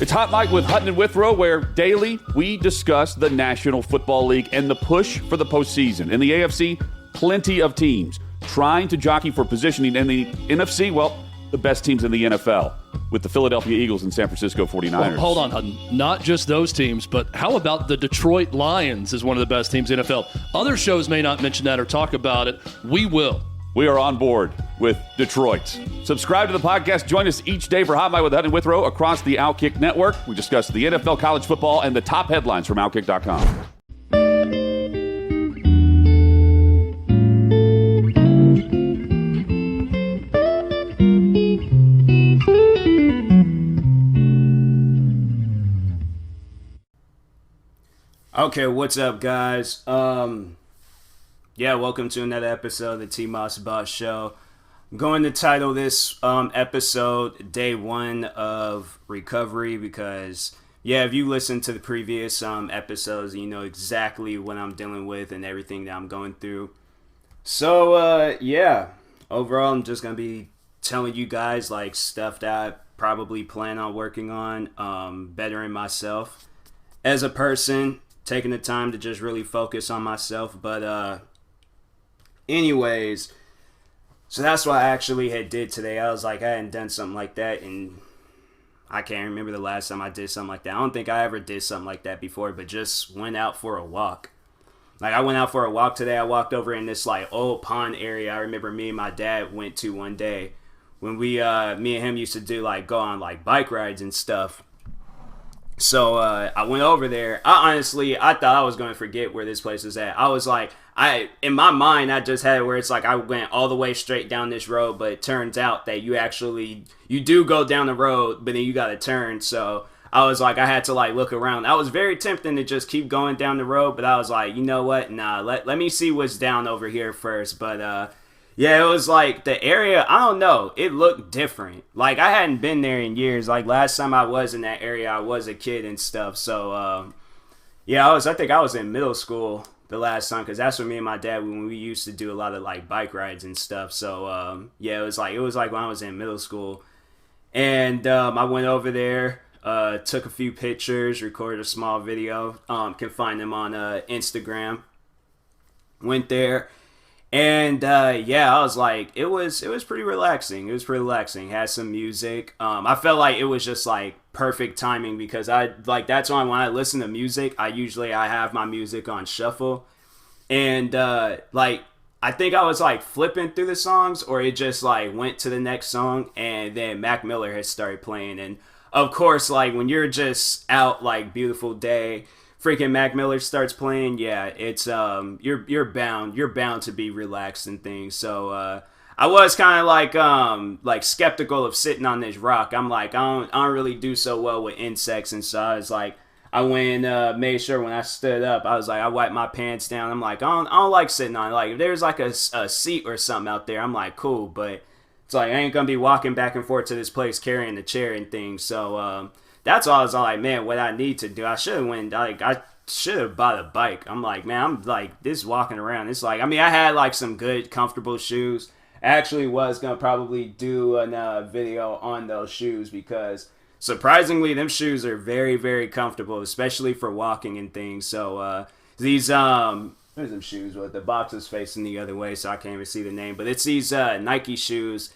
It's Hot Mike with Hutton and Withrow, where daily we discuss the National Football League and the push for the postseason. In the AFC, plenty of teams trying to jockey for positioning. In the NFC, well, the best teams in the NFL with the Philadelphia Eagles and San Francisco 49ers. Well, hold on, Hutton. Not just those teams, but how about the Detroit Lions is one of the best teams in the NFL? Other shows may not mention that or talk about it. We will. We are on board with Detroit. Subscribe to the podcast. Join us each day for Hot Mike with Hutton and Withrow across the Outkick Network. We discuss the NFL, college football, and the top headlines from Outkick.com. Okay, what's up, guys? Welcome to another episode of the TMossBoss Show. I'm going to title this episode Day 1 of Recovery because, if you listen to the previous episodes, you know exactly what I'm dealing with and everything that I'm going through. So, overall, I'm just going to be telling you guys, stuff that I probably plan on working on, bettering myself as a person, taking the time to just really focus on myself. But anyways, so that's what I actually had did today. I was like, I hadn't done something like that, and I can't remember the last time I did something like that. I don't think I ever did something like that before, but just went out for a walk. I went out for a walk today. I walked over in this old pond area I remember me and my dad went to one day when me and him used to do go on bike rides and stuff. So I went over there. I thought I was going to forget where this place is at. I was in my mind, I just had it where it's I went all the way straight down this road, but it turns out that you do go down the road, but then you got to turn. So I was I had to look around. I was very tempting to just keep going down the road, but I was you know what? Nah, let me see what's down over here first. But it was the area, I don't know, it looked different. I hadn't been there in years. Last time I was in that area, I was a kid and stuff. So, I think I was in middle school the last time, because that's when me and my dad, when we used to do a lot of bike rides and stuff. So, it was when I was in middle school. And I went over there, took a few pictures, recorded a small video. Can find them on Instagram. Went there. And I was it was pretty relaxing. It was pretty relaxing. Had some music. I felt it was just perfect timing because that's why when I listen to music, I have my music on shuffle. And I think I was flipping through the songs, or it just went to the next song, and then Mac Miller had started playing. And of course, when you're just out Beautiful Day, freaking Mac Miller starts playing, it's you're bound to be relaxed and things. So I was kind of skeptical of sitting on this rock. I'm I don't really do so well with insects, and so I was I went and made sure when I stood up, I was I wiped my pants down. I'm I don't like sitting on it. If there's a seat or something out there, I'm cool, but it's I ain't gonna be walking back and forth to this place carrying the chair and things. So that's all I was man, what I need to do. I should have went, I should have bought a bike. I'm man, I'm this walking around. It's I had some good, comfortable shoes. I actually was going to probably do a video on those shoes because surprisingly, them shoes are very, very comfortable, especially for walking and things. So these, there's them shoes with the box is facing the other way, so I can't even see the name. But it's these Nike shoes.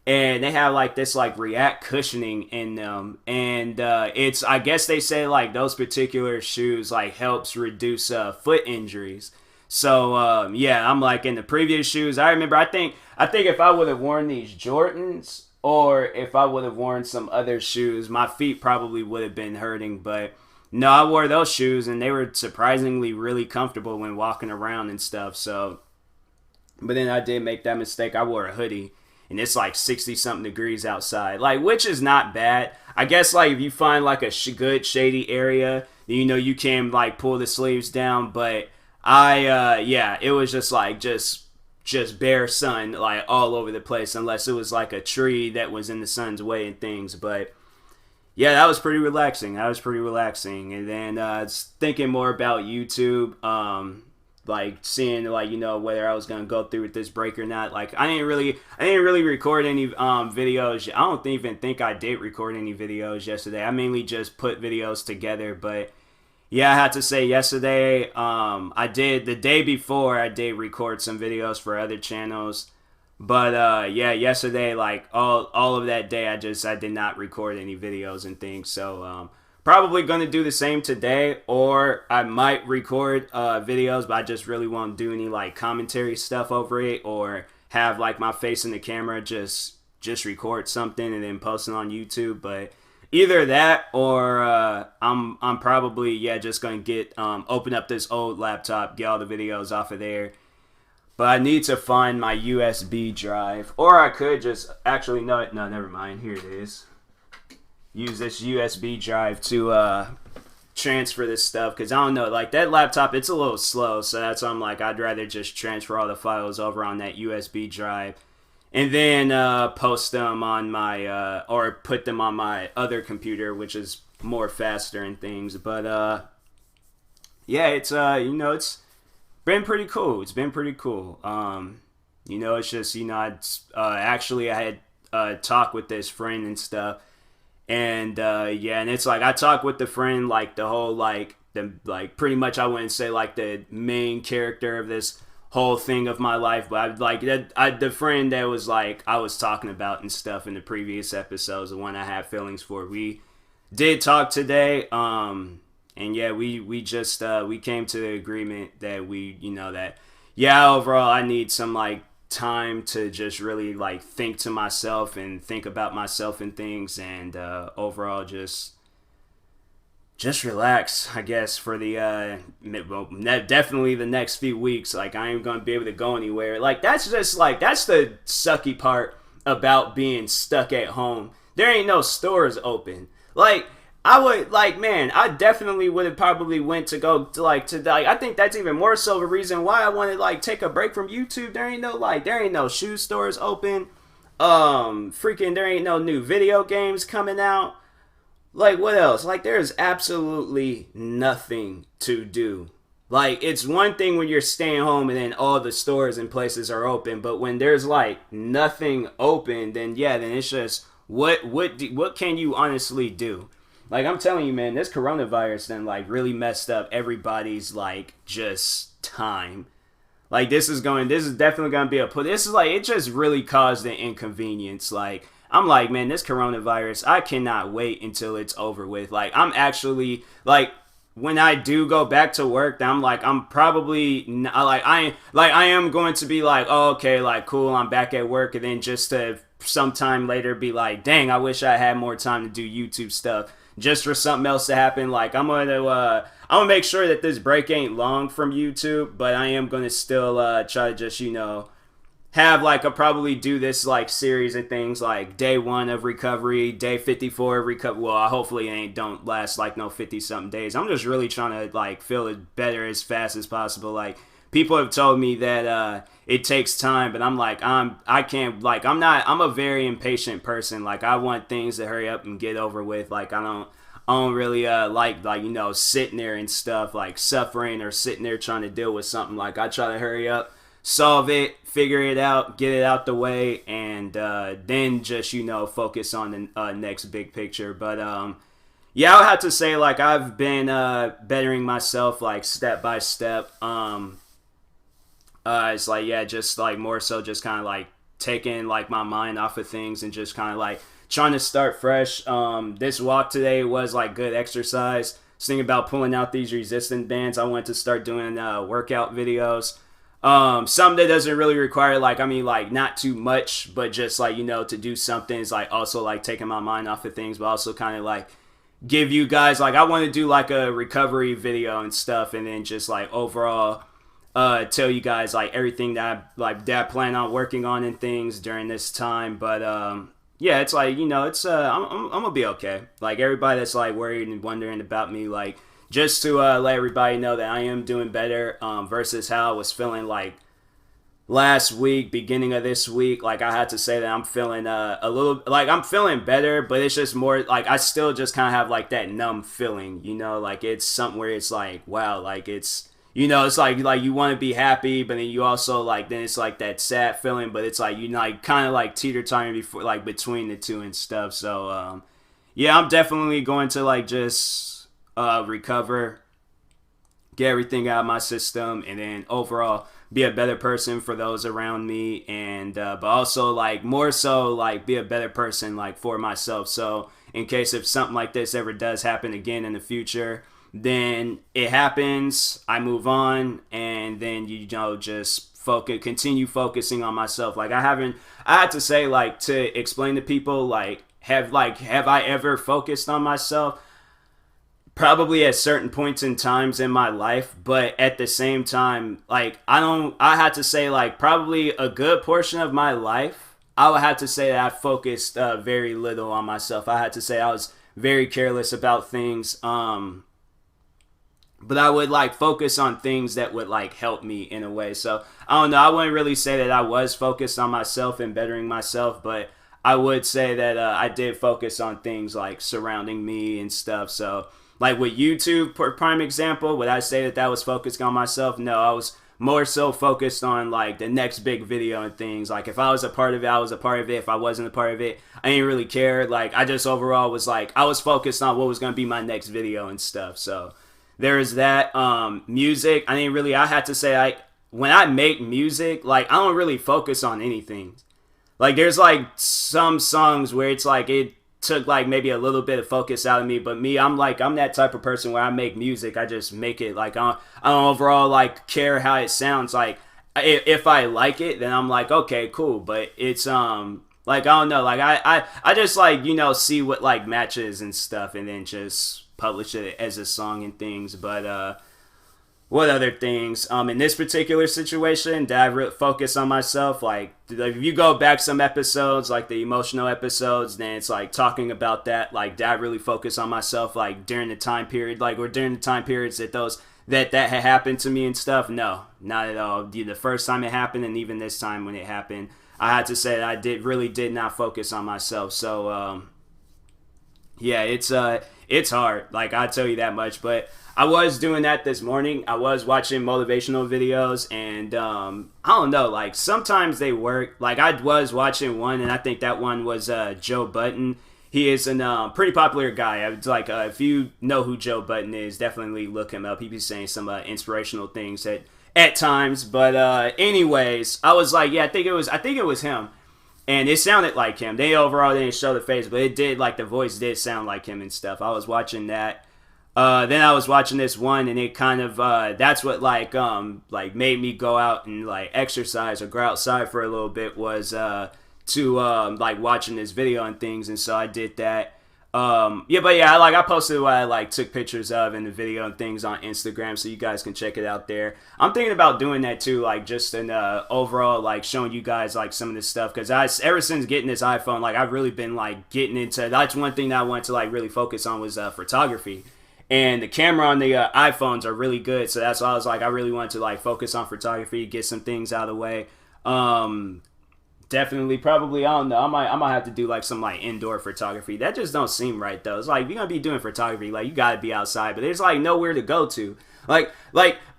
And they have this React cushioning in them, and it's I guess they say those particular shoes helps reduce foot injuries. So I'm in the previous shoes. I remember I think if I would have worn these Jordans, or if I would have worn some other shoes, my feet probably would have been hurting. But no, I wore those shoes, and they were surprisingly really comfortable when walking around and stuff. So, but then I did make that mistake. I wore a hoodie. And it's 60-something degrees outside, which is not bad. I guess, if you find, a good shady area, you can, pull the sleeves down. But it was just bare sun, all over the place, unless it was, a tree that was in the sun's way and things. But, that was pretty relaxing. And then thinking more about YouTube, like seeing like whether I was gonna go through with this break or not. Like I didn't really record any videos. I don't even think I did record any videos yesterday. I mainly just put videos together. But yeah, I had to say yesterday, I did the day before I did record some videos for other channels. But yeah, yesterday, like all of that day, I did not record any videos and things. So probably gonna do the same today, or I might record videos, but I just really won't do any like commentary stuff over it, or have like my face in the camera, just record something and then post it on YouTube. But either that, or I'm probably just gonna get open up this old laptop, get all the videos off of there. But I need to find my USB drive. Or I could just... Actually, no, never mind. Here it is. Use this USB drive to transfer this stuff. Because I don't know. Like, that laptop, it's a little slow. So that's why I'm like, I'd rather just transfer all the files over on that USB drive. And then post them on my... or put them on my other computer, which is more faster and things. But, yeah, it's, it's... been pretty cool. It's been pretty cool. It's just, I had talked with this friend and stuff. And, and it's like, I talked with the friend, like, the whole, pretty much, I wouldn't say, like, the main character of this whole thing of my life. But, the friend that was, like, I was talking about and stuff in the previous episodes, the one I had feelings for, we did talk today. And yeah, we just we came to the agreement that overall I need some like time to just really like think to myself and think about myself and things, and overall just relax, I guess, for the definitely the next few weeks. Like I ain't gonna be able to go anywhere. Like that's the sucky part about being stuck at home. There ain't no stores open. Like I would I definitely would have probably went to go to I think that's even more so the reason why I wanted to take a break from YouTube. There ain't no shoe stores open. There ain't no new video games coming out. Like what else? There's absolutely nothing to do. It's one thing when you're staying home and then all the stores and places are open, but when there's nothing open, then it's just what can you honestly do? I'm telling you, man, this coronavirus then really messed up everybody's just time. This is definitely gonna be it just really caused an inconvenience. I'm man, this coronavirus, I cannot wait until it's over with. I'm actually when I do go back to work, I'm probably I am going to be oh, okay, cool, I'm back at work, and then just to sometime later be dang, I wish I had more time to do YouTube stuff. Just for something else to happen. I'm gonna make sure that this break ain't long from YouTube, but I am gonna still try to just have I'll probably do this series of things day 1 of recovery, day 54 of recovery. Well, hopefully it don't last no 50 something days. I'm just really trying to feel it better as fast as possible. People have told me that it takes time, but I'm a very impatient person. I want things to hurry up and get over with. I don't really sitting there and stuff, suffering or sitting there trying to deal with something. I try to hurry up, solve it, figure it out, get it out the way, and then just focus on the next big picture. But yeah, I'll have to say I've been bettering myself step by step. It's just more so just kind of taking my mind off of things and just kind of trying to start fresh. This walk today was good exercise. Just thinking about pulling out these resistance bands. I want to start doing workout videos. Something that doesn't really require not too much, but just to do something is also taking my mind off of things, but also kind of give you guys I want to do a recovery video and stuff, and then just overall tell you guys everything that I plan on working on and things during this time. But yeah, it's it's I'm gonna be okay. Everybody that's worried and wondering about me, just to let everybody know that I am doing better versus how I was feeling last week, beginning of this week. I had to say that I'm feeling a little I'm feeling better, but it's just more I still just kind of have that numb feeling, it's something where it's wow, you know, it's like you want to be happy, but then you also like then it's like that sad feeling, but it's like you like kind of like teeter-tottering before like between the two and stuff. So yeah, I'm definitely going to like just recover, get everything out of my system, and then overall be a better person for those around me, and but also like more so like be a better person like for myself. So in case if something like this ever does happen again in the future, then it happens, I move on, and then you know just continue focusing on myself. Like I had to say like to explain to people like have I ever focused on myself? Probably at certain points in times in my life, but at the same time, like I had to say like probably a good portion of my life, I would have to say that I focused very little on myself. I had to say I was very careless about things. But I would like focus on things that would like help me in a way. So I don't know. I wouldn't really say that I was focused on myself and bettering myself, but I would say that I did focus on things like surrounding me and stuff. So like with YouTube, for prime example, would I say that was focused on myself? No, I was more so focused on like the next big video and things. Like if I was a part of it, I was a part of it. If I wasn't a part of it, I didn't really care. Like I just overall was like, I was focused on what was going to be my next video and stuff. So there's that. Music, I had to say, when I make music, like I don't really focus on anything. Like there's like some songs where it's like it took like maybe a little bit of focus out of me, but me, I'm that type of person where I make music, I just make it. Like I don't overall like care how it sounds. Like if I like it, then I'm like, okay, cool. But it's like I don't know, like I just like, you know, see what like matches and stuff, and then just publish it as a song and things. But what other things? In this particular situation, did I focus on myself? Like if you go back some episodes, like the emotional episodes, then it's like talking about that. Like did I really focus on myself? Like during the time period, like or during the time periods that had happened to me and stuff? No, not at all. The first time it happened, and even this time when it happened, I had to say that I did not focus on myself. So yeah, it's hard. Like I tell you that much, but I was doing that this morning. I was watching motivational videos, and I don't know, like sometimes they work. Like I was watching one, and I think that one was Joe Budden. He is a pretty popular guy. I was like, if you know who Joe Budden is, definitely look him up. He be saying some inspirational things at times. But anyways, I was like, yeah, I think it was him. And it sounded like him. They overall didn't show the face, but it did, like the voice did sound like him and stuff. I was watching that. Then I was watching this one, and it kind of that's what like made me go out and like exercise or go outside for a little bit, was to like watching this video and things. And so I did that. I posted what I like took pictures of in the video and things on Instagram, so you guys can check it out there. I'm thinking about doing that too, like just an overall like showing you guys like some of this stuff, because ever since getting this iPhone, like I've really been like getting into, that's one thing that I wanted to like really focus on was photography. And the camera on the iPhones are really good, so that's why I was like, I really wanted to like focus on photography, get some things out of the way. Definitely, probably, I don't know, I might have to do like some like indoor photography. That just don't seem right though. It's like, if you're gonna be doing photography, like you gotta be outside, but there's like nowhere to go to. Like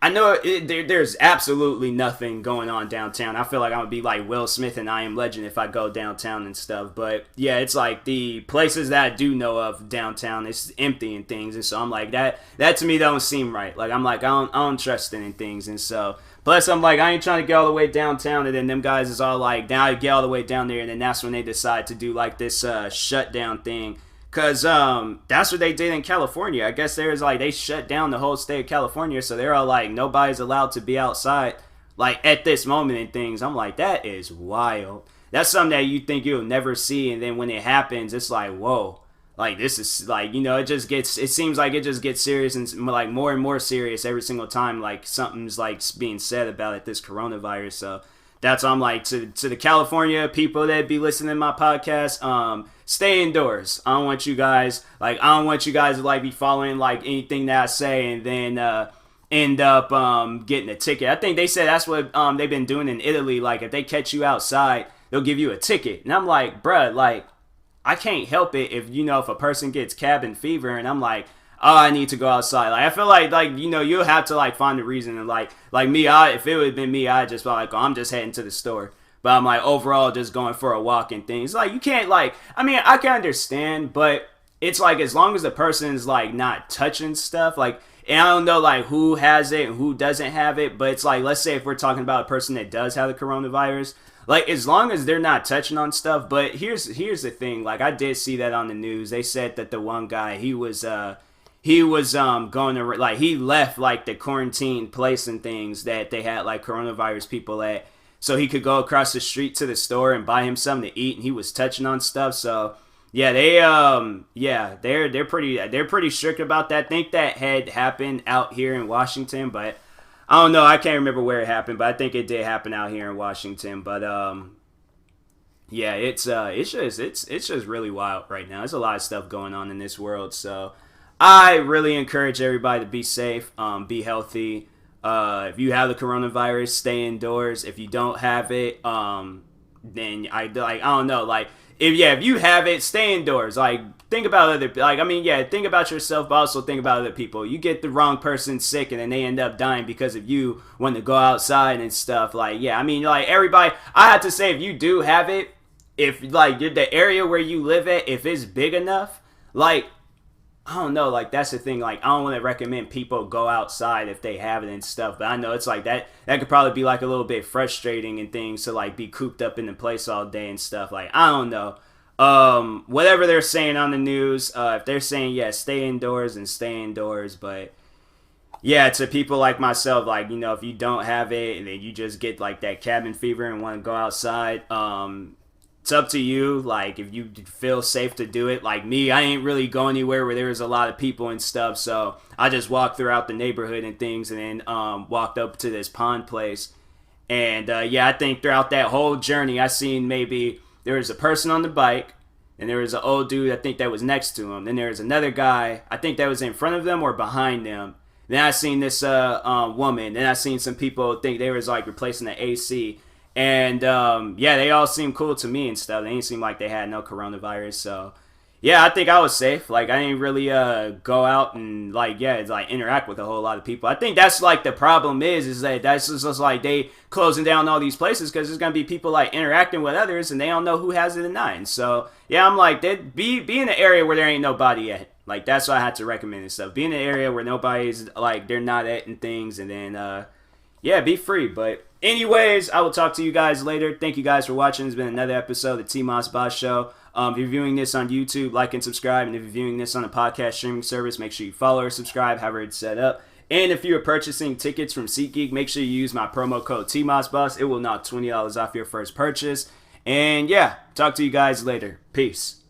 I know there's absolutely nothing going on downtown. I feel like I'm gonna be like Will Smith and I Am Legend if I go downtown and stuff. But yeah, it's like the places that I do know of downtown, it's empty and things, and so I'm like, that to me don't seem right. Like I'm like, I don't trust it in things, and so plus I'm like, I ain't trying to get all the way downtown, and then them guys is all like, now I get all the way down there, and then that's when they decide to do like this shutdown thing. Cause that's what they did in California. I guess they shut down the whole state of California, so they're all like, nobody's allowed to be outside like at this moment and things. I'm like, that is wild. That's something that you think you'll never see, and then when it happens, it's like, whoa. Like this is like, you know, it seems like it just gets serious and like more and more serious every single time like something's like being said about it, this coronavirus. So that's why I'm like, to the California people that be listening to my podcast, stay indoors. I don't want you guys to like be following like anything that I say and then end up getting a ticket. I think they said that's what they've been doing in Italy. Like if they catch you outside, they'll give you a ticket. And I'm like, bruh, like I can't help it if, you know, if a person gets cabin fever, and I'm like, oh, I need to go outside. Like I feel like you know, you'll have to like find a reason. And like me, if it would have been me, I'd just be like, oh, I'm just heading to the store. But I'm like overall just going for a walk and things. Like you can't like, I mean, I can understand, but it's like as long as the person's like not touching stuff, like, and I don't know like who has it and who doesn't have it, but it's like, let's say if we're talking about a person that does have the coronavirus, like as long as they're not touching on stuff. But here's the thing, like I did see that on the news. They said that the one guy, he was going to like, he left like the quarantine place and things that they had like coronavirus people at, so he could go across the street to the store and buy him something to eat, and he was touching on stuff. So yeah, they're pretty strict about that. I think that had happened out here in Washington, but I don't know. I can't remember where it happened, but I think it did happen out here in Washington. But yeah, it's just really wild right now. There's a lot of stuff going on in this world, so I really encourage everybody to be safe, be healthy. If you have the coronavirus, stay indoors. If you don't have it, then I don't know, like if you have it, stay indoors. Like think about think about yourself, but also think about other people. You get the wrong person sick and then they end up dying because of you wanting to go outside and stuff. Like yeah, I mean like everybody. I have to say, if you do have it, if like the area where you live at, if it's big enough, like I don't know, like that's the thing. Like I don't want to recommend people go outside if they have it and stuff, but I know it's like that could probably be like a little bit frustrating and things to like be cooped up in the place all day and stuff. Like I don't know. Whatever they're saying on the news, if they're saying stay indoors and stay indoors, but yeah, to people like myself, like you know, if you don't have it and then you just get like that cabin fever and want to go outside, it's up to you. Like if you feel safe to do it. Like me, I ain't really go anywhere where there's a lot of people and stuff, so I just walked throughout the neighborhood and things, and then walked up to this pond place. And yeah, I think throughout that whole journey, I seen maybe there was a person on the bike, and there was an old dude I think that was next to him. Then there was another guy I think that was in front of them or behind them. Then I seen this woman. Then I seen some people think they was like replacing the AC. And yeah, they all seemed cool to me and stuff. They didn't seem like they had no coronavirus. So yeah, I think I was safe. Like I didn't really go out and like interact with a whole lot of people. I think that's like the problem is that that's just like they closing down all these places because there's gonna be people like interacting with others and they don't know who has it or not. And so yeah, I'm like be in an area where there ain't nobody at. Like that's what I had to recommend and stuff. Be in an area where nobody's like they're not at and things, and then yeah, be free. But anyways, I will talk to you guys later. Thank you guys for watching. It's been another episode of the TMossBoss Show. If you're viewing this on YouTube, like and subscribe. And if you're viewing this on a podcast streaming service, make sure you follow or subscribe, however it's set up. And if you're purchasing tickets from SeatGeek, make sure you use my promo code TMossBoss. It will knock $20 off your first purchase. And yeah, talk to you guys later. Peace.